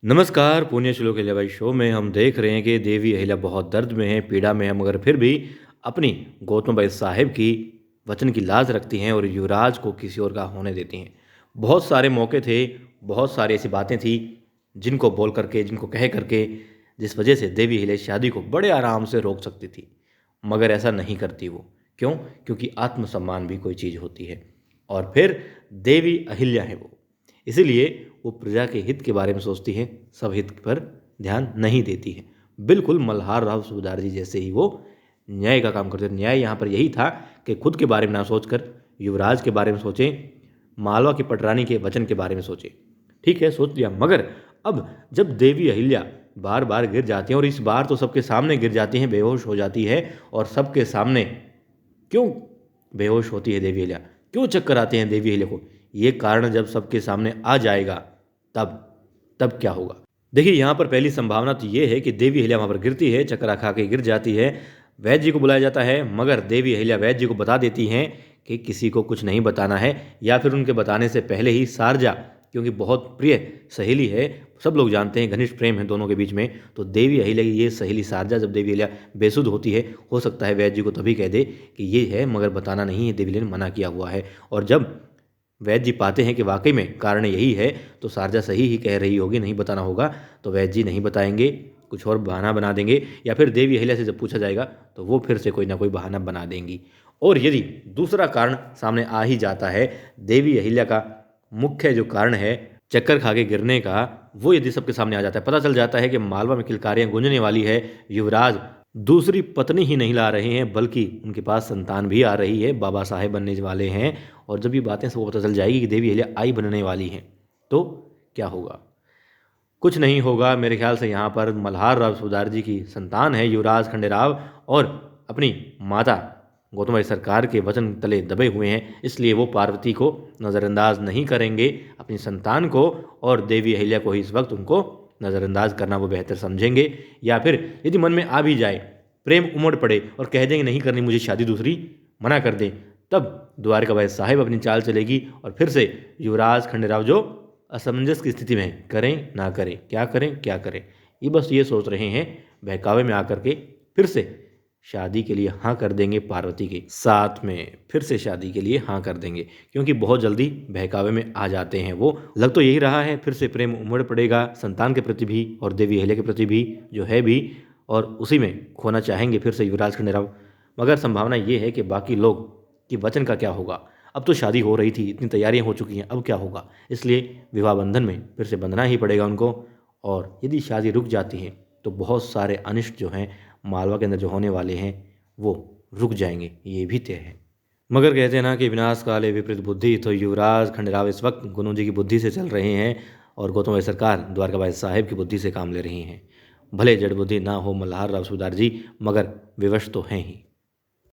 नमस्कार, पुण्य श्लोक अहिल्याबाई शो में हम देख रहे हैं कि देवी अहिल्या बहुत दर्द में हैं, पीड़ा में हैं, मगर फिर भी अपनी गौतमबाई साहिब की वचन की लाज रखती हैं और युवराज को किसी और का होने देती हैं। बहुत सारे मौके थे, बहुत सारी ऐसी बातें थी जिनको बोल करके, जिनको कह करके, जिस वजह से देवी अहिल्या शादी को बड़े आराम से रोक सकती थी, मगर ऐसा नहीं करती वो। क्यों? क्योंकि आत्मसम्मान भी कोई चीज़ होती है और फिर देवी अहिल्या है वो। इसीलिए वो प्रजा के हित के बारे में सोचती है, सब हित पर ध्यान नहीं देती है। बिल्कुल मल्हार राव सूबेदार जी जैसे ही वो न्याय का काम करते थे। न्याय यहाँ पर यही था कि खुद के बारे में ना सोचकर युवराज के बारे में सोचें, मालवा की पटरानी के वचन के बारे में सोचें। ठीक है, सोच लिया, मगर अब जब देवी अहिल्या बार बार गिर जाती हैं और इस बार तो सबके सामने गिर जाती हैं, बेहोश हो जाती है और सबके सामने क्यों बेहोश होती है देवी अहिल्या, क्यों चक्कर आते हैं देवी अहिल्या को, ये कारण जब सबके सामने आ जाएगा तब तब क्या होगा। देखिए, यहाँ पर पहली संभावना तो ये है कि देवी अहिल्या वहाँ पर गिरती है, चक्कर खा के गिर जाती है, वैद्य जी को बुलाया जाता है, मगर देवी अहिल्या वैद्य जी को बता देती हैं कि किसी को कुछ नहीं बताना है, या फिर उनके बताने से पहले ही सारजा, क्योंकि बहुत प्रिय सहेली है, सब लोग जानते हैं घनिष्ठ प्रेम है दोनों के बीच में, तो देवी अहिल्या की ये सहेली सारजा जब देवी अहिल्या बेसुध होती है, हो सकता है वैद्य जी को तभी कह दे कि ये है मगर बताना नहीं है, देवी अहिल्या ने मना किया हुआ है। और जब वैद्य जी पाते हैं कि वाकई में कारण यही है, तो सारजा सही ही कह रही होगी, नहीं बताना होगा, तो वैद्य जी नहीं बताएंगे, कुछ और बहाना बना देंगे, या फिर देवी अहिल्या से जब पूछा जाएगा तो वो फिर से कोई ना कोई बहाना बना देंगी। और यदि दूसरा कारण सामने आ ही जाता है, देवी अहिल्या का मुख्य जो कारण है चक्कर खा के गिरने का, वो यदि सबके सामने आ जाता है, पता चल जाता है कि मालवा में किलकारियां गूंजने वाली है, युवराज दूसरी पत्नी ही नहीं ला रहे हैं बल्कि उनके पास संतान भी आ रही है, बाबा साहेब बनने वाले हैं, और जब ये बातें सबको पता चल जाएगी कि देवी अहिल्या आई बनने वाली हैं, तो क्या होगा? कुछ नहीं होगा। मेरे ख्याल से यहाँ पर मल्हार राव सूबेदार जी की संतान है युवराज खंडेराव, और अपनी माता गौतमबाई सरकार के वचन तले दबे हुए हैं, इसलिए वो पार्वती को नज़रअंदाज नहीं करेंगे, अपनी संतान को और देवी अहिल्या को ही इस वक्त उनको नज़रअंदाज करना वो बेहतर समझेंगे। या फिर यदि मन में आ भी जाए, प्रेम उमड़ पड़े और कह देंगे नहीं करनी मुझे शादी दूसरी, मना कर दें, तब द्वारकाबाई साहिब अपनी चाल चलेगी और फिर से युवराज खंडेराव जो असमंजस की स्थिति में, करें ना करें, क्या करें क्या करें, ये बस ये सोच रहे हैं, बहकावे में आकर के फिर से शादी के लिए हाँ कर देंगे, पार्वती के साथ में फिर से शादी के लिए हाँ कर देंगे, क्योंकि बहुत जल्दी बहकावे में आ जाते हैं वो। लग तो यही रहा है, फिर से प्रेम उमड़ पड़ेगा संतान के प्रति भी और देवी अहिल्या के प्रति भी जो है भी, और उसी में खोना चाहेंगे फिर से युवराज खंडेराव। मगर संभावना ये है कि बाकी लोग कि वचन का क्या होगा। अब तो शादी हो रही थी, इतनी तैयारियां हो चुकी हैं, अब क्या होगा। इसलिए विवाह बंधन में फिर से बंधना ही पड़ेगा उनको, और यदि शादी रुक जाती है तो बहुत सारे अनिष्ट जो हैं मालवा के अंदर जो होने वाले हैं वो रुक जाएंगे, ये भी तय है। मगर कहते हैं ना कि विनाश काले विपरीत बुद्धि, तो युवराज खंडेराव इस वक्त गुरु जी की बुद्धि से चल रहे हैं और गौतमबाई सरकार द्वारकाबाई साहिब की बुद्धि से काम ले रही हैं। भले जड़ बुद्धि ना हो मल्हार राव सूबेदार जी, मगर विवश तो हैं ही।